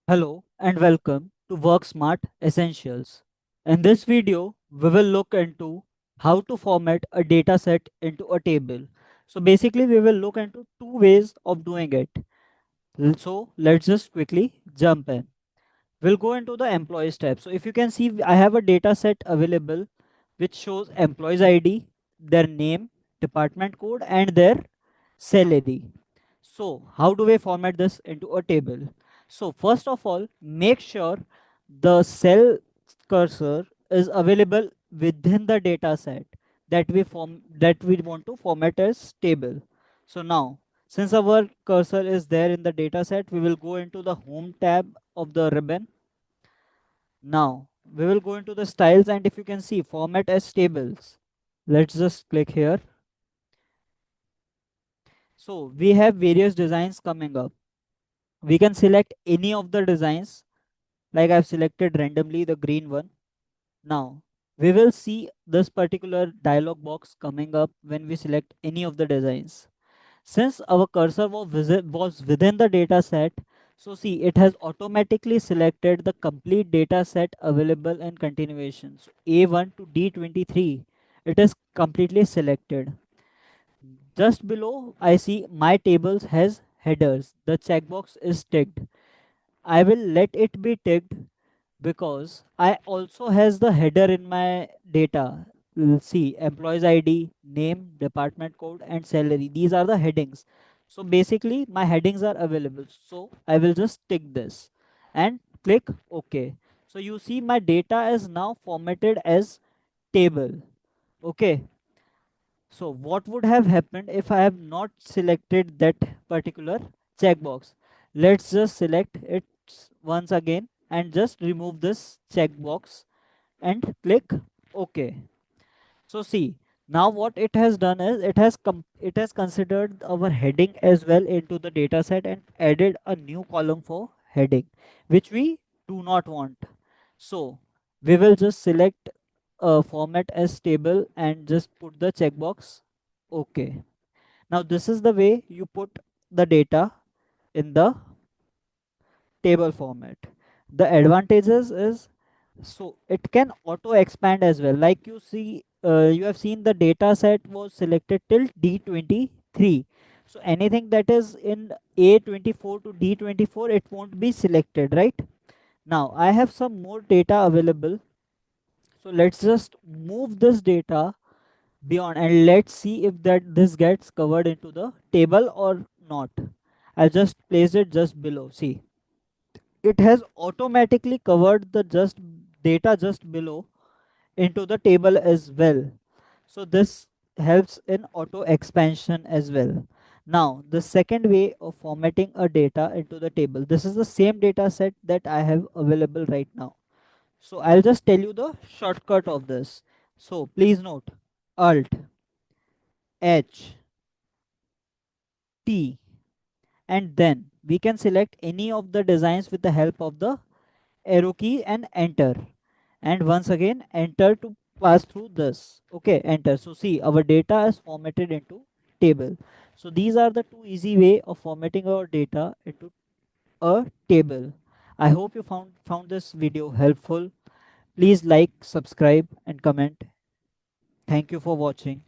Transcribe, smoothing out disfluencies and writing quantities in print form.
Hello and welcome to WorkSmart Essentials. In this video, we will look into how to format a dataset into a table. So basically, we will look into two ways of doing it. So let's just quickly jump in. We'll go into the employees tab. So if you can see, I have a dataset available which shows employees ID, their name, department code, and their salary. So how do we format this into a table? So first of all, make sure the cell cursor is available within the data set that we want to format as table. So now, since our cursor is there in the data set, we will go into the home tab of the ribbon. Now we will go into the styles, and if you can see format as tables, let's just click here. So we have various designs coming up. We can select any of the designs, like I've selected randomly the green one. Now we will see this particular dialog box coming up when we select any of the designs. Since our cursor was within the data set, so see it has automatically selected the complete data set available in continuation. So A1 to D23, it is completely selected. Just below, I see my tables has headers. The checkbox is ticked. I will let it be ticked because I also has the header in my data. See employees ID, name, department code, and salary. These are the headings. So basically my headings are available. So I will just tick this and click OK. So you see my data is now formatted as table. Okay. So what would have happened if I have not selected that particular checkbox? Let's just select it once again and just remove this checkbox and click OK. So see, now what it has done is it has considered our heading as well into the data set and added a new column for heading, which we do not want. So we will just select a format as table and just put the checkbox OK. Now this is the way you put the data in the table format. The advantages is, so it can auto expand as well. Like you see, you have seen the data set was selected till D23. So anything that is in A24 to D24, it won't be selected, right? Now I have some more data available. So let's just move this data beyond and let's see if that this gets covered into the table or not. I'll just place it just below. See, it has automatically covered the just data just below into the table as well. So this helps in auto expansion as well. Now the second way of formatting a data into the table, this is the same data set that I have available right now. So I'll just tell you the shortcut of this. So please note Alt H T, and then we can select any of the designs with the help of the arrow key and enter, and once again enter to pass through this. Okay, enter. So see our data is formatted into table. So these are the two easy way of formatting our data into a table. I hope you found this video helpful. Please like, subscribe, and comment. Thank you for watching.